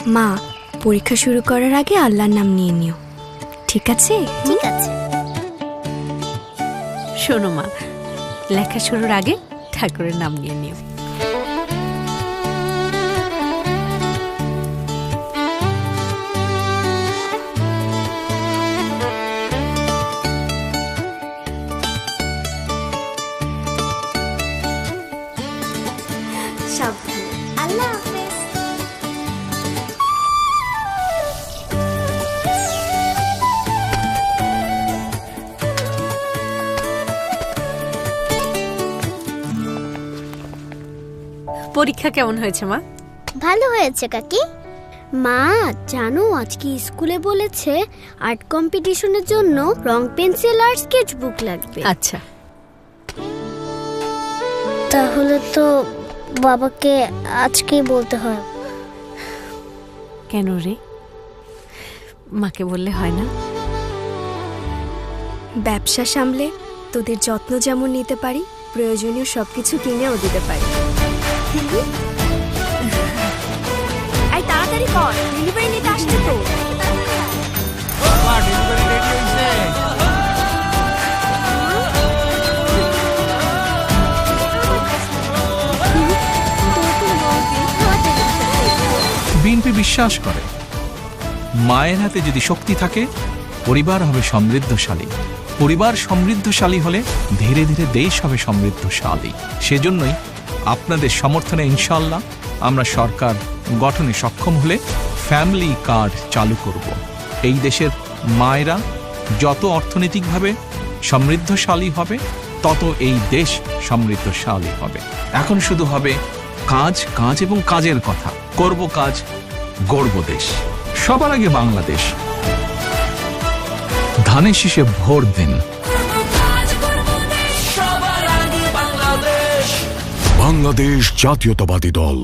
মা, পরীক্ষা শুরু করার আগে আল্লাহর নাম নিয়ে নিও, ঠিক আছে? ঠিক আছে। শোনো মা, লেখা শুরুর আগে ঠাকুরের নাম নিয়ে নিও। সাবধানে। আল্লাহ হাফেজ। পরীক্ষা কেমন হয়েছে মা? ভালো হয়েছে কাকি। মা জানো, আজকে স্কুলে বলেছে আর্ট কম্পিটিশনের জন্য রং পেন্সিল আর স্কেচ বুক লাগবে। আচ্ছা, তাহলে তো বাবাকে আজকেই বলতে হয়। কেন রে? মাকে বললে হয় না? ব্যবসা সামলে তোদের যত্ন যেমন নিতে পারি, প্রয়োজনীয় সবকিছু কিনেও দিতে পারি। এই তাড়াতাড়ি কর, ডেলিভারি নিতে আসছে তো। বিএনপি বিশ্বাস করে মায়ের হাতে যদি শক্তি থাকে পরিবার হবে সমৃদ্ধশালী, পরিবার সমৃদ্ধশালী হলে ধীরে ধীরে দেশ হবে সমৃদ্ধশালী। সেজন্যই আপনাদের সমর্থনে ইনশাআল্লাহ আমরা সরকার গঠনে সক্ষম হলে ফ্যামিলি কার্ড চালু করব। এই দেশের মায়েরা যত অর্থনৈতিকভাবে সমৃদ্ধশালী হবে তত এই দেশ সমৃদ্ধশালী হবে। এখন শুধু হবে কাজ, কাজ এবং কাজের কথা। করব কাজ, গড়ব দেশ। সবার আগে বাংলাদেশ। ধানের শীষে ভোট দিন। বাংলাদেশ জাতীয়তাবাদী দল।